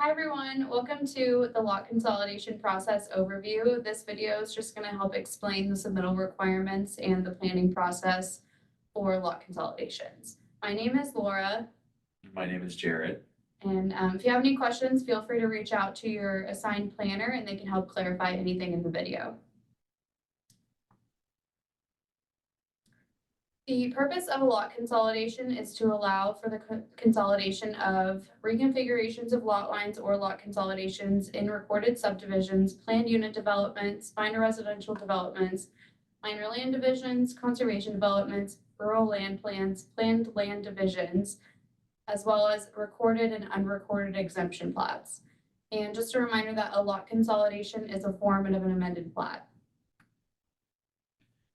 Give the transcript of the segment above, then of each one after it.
Hi everyone, welcome to the lot consolidation process overview. This video is just going to help explain the submittal requirements and the planning process for lot consolidations. My name is Laura. My name is Jared. And if you have any questions, feel free to reach out to your assigned planner and they can help clarify anything in the video. The purpose of a lot consolidation is to allow for the consolidation of reconfigurations of lot lines or lot consolidations in recorded subdivisions, planned unit developments, minor residential developments, minor land divisions, conservation developments, rural land plans, planned land divisions, as well as recorded and unrecorded exemption plats. And just a reminder that a lot consolidation is a form of an amended plat.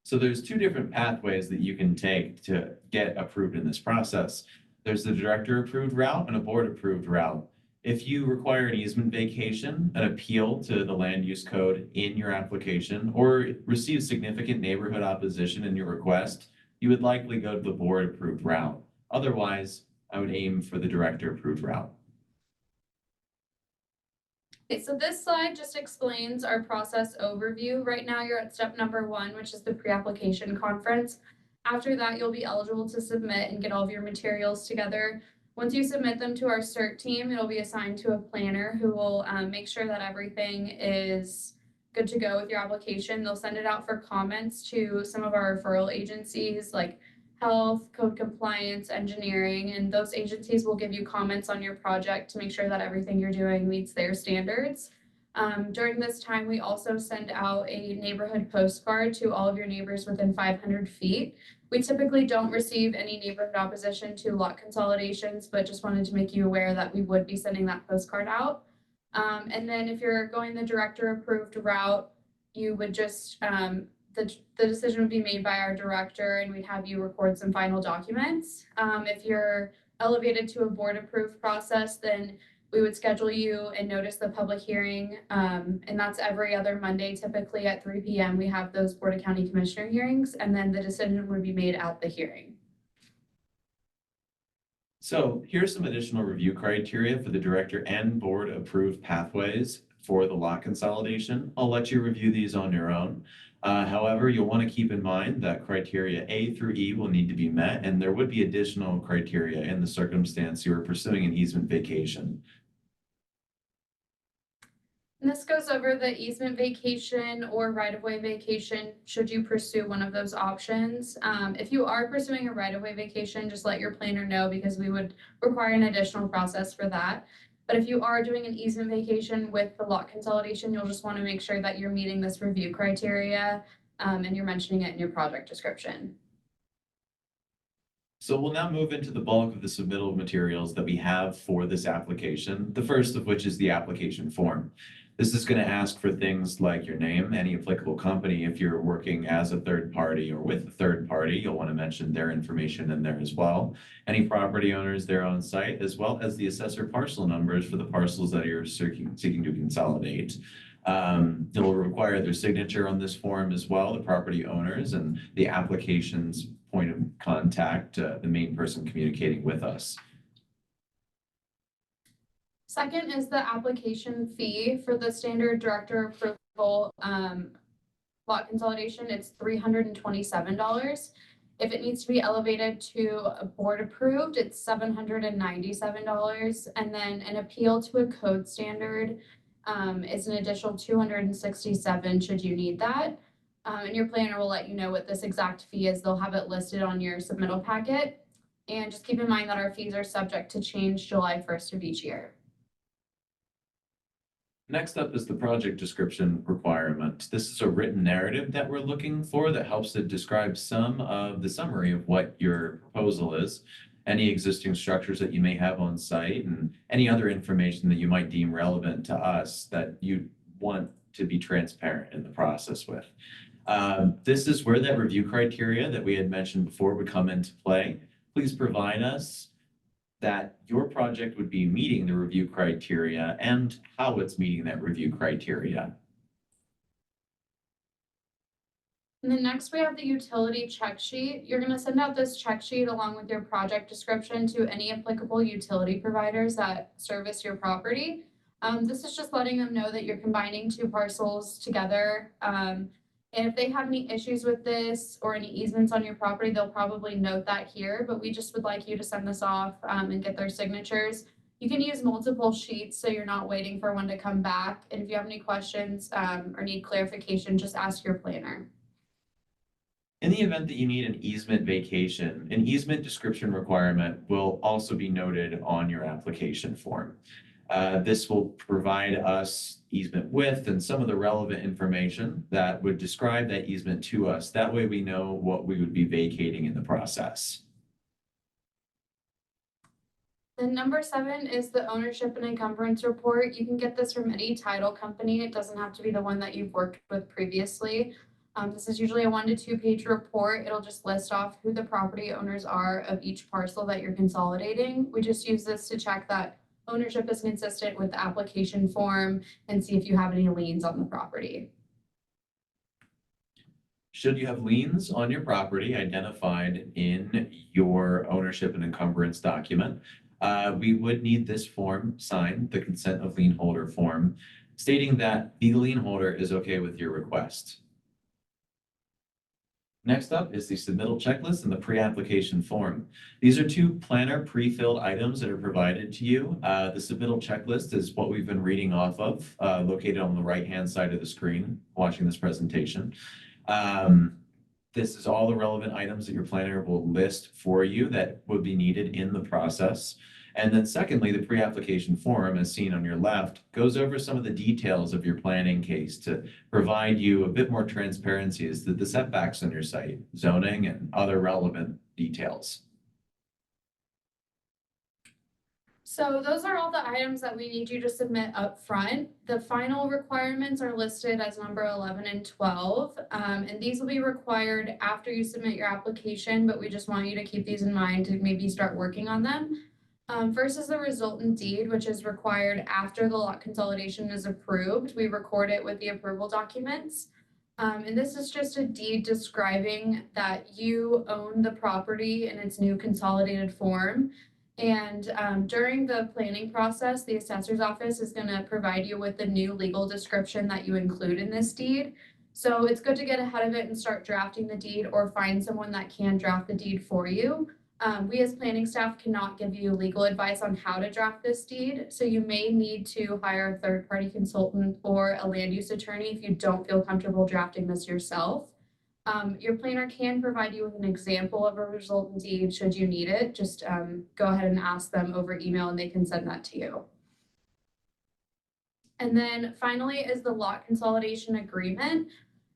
So there's two different pathways that you can take to get approved in this process. There's the director approved route and a board approved route. If you require an easement vacation, an appeal to the land use code in your application, or receive significant neighborhood opposition in your request, you would likely go to the board approved route. Otherwise, I would aim for the director approved route. Okay, so this slide just explains our process overview. Right now you're at step number 1, which is the pre-application conference. After that, you'll be eligible to submit and get all of your materials together. Once you submit them to our CERT team, it'll be assigned to a planner who will make sure that everything is good to go with your application. They'll send it out for comments to some of our referral agencies like health, code compliance, engineering, and those agencies will give you comments on your project to make sure that everything you're doing meets their standards. During this time, we also send out a neighborhood postcard to all of your neighbors within 500 feet. We typically don't receive any neighborhood opposition to lot consolidations, but just wanted to make you aware that we would be sending that postcard out. And then if you're going the director approved route, you would just the decision would be made by our director and we'd have you record some final documents. If you're elevated to a board approved process, then we would schedule you and notice the public hearing. And that's every other Monday, typically at 3 p.m. We have those Board of County Commissioner hearings, and then the decision would be made at the hearing. So here's some additional review criteria for the director and board approved pathways for the lot consolidation. I'll let you review these on your own. However, you'll want to keep in mind that criteria A through E will need to be met, and there would be additional criteria in the circumstance you are pursuing an easement vacation. And this goes over the easement vacation or right-of-way vacation, should you pursue one of those options. If you are pursuing a right-of-way vacation, just let your planner know because we would require an additional process for that. But if you are doing an easement vacation with the lot consolidation, you'll just want to make sure that you're meeting this review criteria and you're mentioning it in your project description. So we'll now move into the bulk of the submittal materials that we have for this application, the first of which is the application form. This is going to ask for things like your name, any applicable company. If you're working as a third party or with a third party, you'll want to mention their information in there as well. Any property owners there on site, as well as the assessor parcel numbers for the parcels that you're seeking to consolidate. It will require their signature on this form as well, the property owners and the application's point of contact, the main person communicating with us. Second is the application fee for the standard director approval lot consolidation. It's $327. If it needs to be elevated to a board approved, it's $797. And then an appeal to a code standard is an additional $267 should you need that. And your planner will let you know what this exact fee is. They'll have it listed on your submittal packet. And just keep in mind that our fees are subject to change July 1st of each year. Next up is the project description requirement. This is a written narrative that we're looking for that helps to describe some of the summary of what your proposal is, any existing structures that you may have on site, and any other information that you might deem relevant to us that you want to be transparent in the process with. This is where that review criteria that we had mentioned before would come into play. Please provide us that your project would be meeting the review criteria and how it's meeting that review criteria. And then next we have the utility check sheet. You're going to send out this check sheet along with your project description to any applicable utility providers that service your property. This is just letting them know that you're combining two parcels together. And if they have any issues with this or any easements on your property, they'll probably note that here, but we just would like you to send this off, and get their signatures. You can use multiple sheets, so you're not waiting for one to come back. And if you have any questions, or need clarification, just ask your planner. In the event that you need an easement vacation, an easement description requirement will also be noted on your application form. This will provide us easement width and some of the relevant information that would describe that easement to us. That way we know what we would be vacating in the process. Then number 7 is the ownership and encumbrance report. You can get this from any title company. It doesn't have to be the one that you've worked with previously. This is usually a 1 to 2 page report. It'll just list off who the property owners are of each parcel that you're consolidating. We just use this to check that ownership is consistent with the application form and see if you have any liens on the property. Should you have liens on your property identified in your ownership and encumbrance document, we would need this form signed, the consent of lien holder form, stating that the lien holder is okay with your request. Next up is the submittal checklist and the pre-application form. These are 2 planner pre-filled items that are provided to you. The submittal checklist is what we've been reading off of, located on the right-hand side of the screen, watching this presentation. This is all the relevant items that your planner will list for you that would be needed in the process. And then secondly, the pre-application form, as seen on your left, goes over some of the details of your planning case to provide you a bit more transparency as to the setbacks on your site, zoning, and other relevant details. So those are all the items that we need you to submit up front. The final requirements are listed as number 11 and 12. And these will be required after you submit your application, but we just want you to keep these in mind to maybe start working on them. First is the resultant deed, which is required after the lot consolidation is approved. We record it with the approval documents. And this is just a deed describing that you own the property in its new consolidated form. And during the planning process, the assessor's office is going to provide you with the new legal description that you include in this deed. So it's good to get ahead of it and start drafting the deed or find someone that can draft the deed for you. We as planning staff cannot give you legal advice on how to draft this deed, so you may need to hire a third-party consultant or a land use attorney if you don't feel comfortable drafting this yourself. Your planner can provide you with an example of a resultant deed should you need it. Just go ahead and ask them over email and they can send that to you. And then finally is the lot consolidation agreement.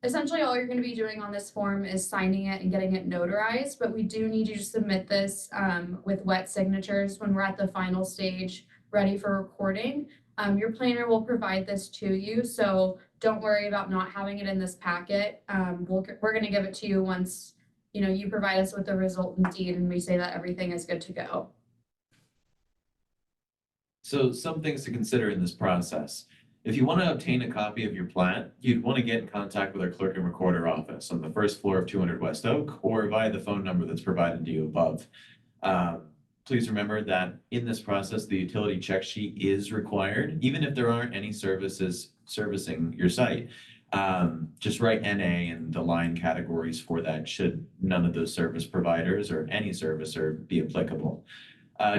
Essentially, all you're going to be doing on this form is signing it and getting it notarized, but we do need you to submit this with wet signatures when we're at the final stage, ready for recording. Your planner will provide this to you, so don't worry about not having it in this packet. We're going to give it to you once you provide us with the resultant deed and we say that everything is good to go. So some things to consider in this process. If you want to obtain a copy of your plat, you'd want to get in contact with our clerk and recorder office on the first floor of 200 West Oak or via the phone number that's provided to you above. Please remember that in this process, the utility check sheet is required, even if there aren't any services servicing your site. Just write NA and the line categories for that should none of those service providers or any servicer be applicable.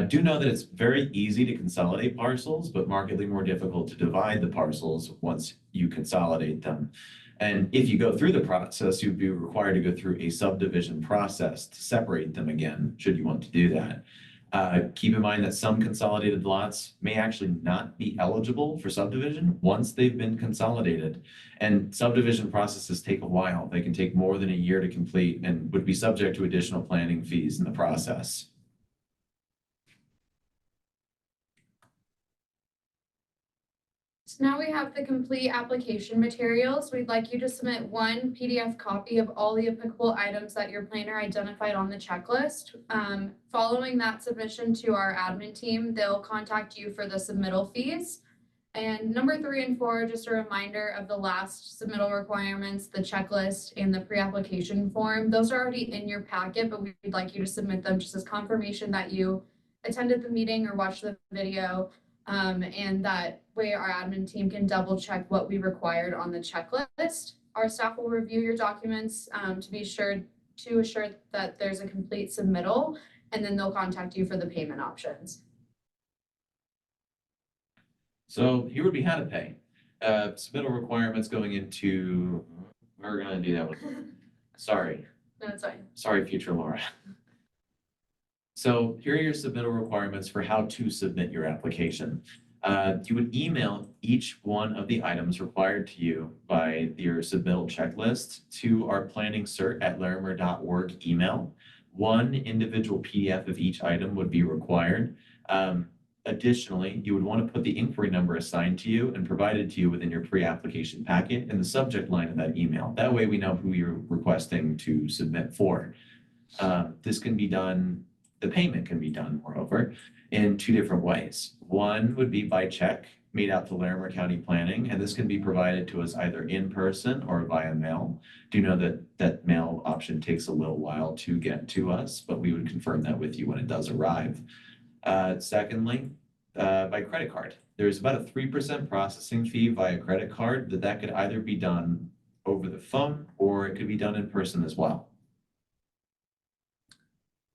Do know that it's very easy to consolidate parcels, but markedly more difficult to divide the parcels once you consolidate them. And if you go through the process, you'd be required to go through a subdivision process to separate them again, should you want to do that. Keep in mind that some consolidated lots may actually not be eligible for subdivision once they've been consolidated. And subdivision processes take a while. They can take more than a year to complete and would be subject to additional planning fees in the process. So now we have the complete application materials. We'd like you to submit one PDF copy of all the applicable items that your planner identified on the checklist. Following that submission to our admin team, they'll contact you for the submittal fees. And number 3 and 4, just a reminder of the last submittal requirements, the checklist and the pre-application form. Those are already in your packet, but we'd like you to submit them just as confirmation that you attended the meeting or watched the video. And that way our admin team can double check what we required on the checklist. Our staff will review your documents to assure that there's a complete submittal, and then they'll contact you for the payment options. So here would be how to pay. Submittal requirements going into, we're gonna do that one. Sorry, No, it's fine. sorry, future Laura. So here are your submittal requirements for how to submit your application. You would email each one of the items required to you by your submittal checklist to our planningsert@larimer.org email. One individual PDF of each item would be required. Additionally, you would want to put the inquiry number assigned to you and provided to you within your pre-application packet in the subject line of that email. That way we know who you're requesting to submit for. This can be done, the payment can be done, moreover, in two different ways. One would be by check made out to Larimer County Planning, and this can be provided to us either in person or via mail. Do know that that mail option takes a little while to get to us, but we would confirm that with you when it does arrive. Secondly, by credit card. There's about a 3% processing fee via credit card that could either be done over the phone or it could be done in person as well.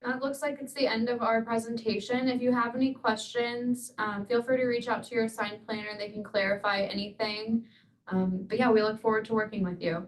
That looks like it's the end of our presentation. If you have any questions, feel free to reach out to your assigned planner and they can clarify anything. But yeah, we look forward to working with you.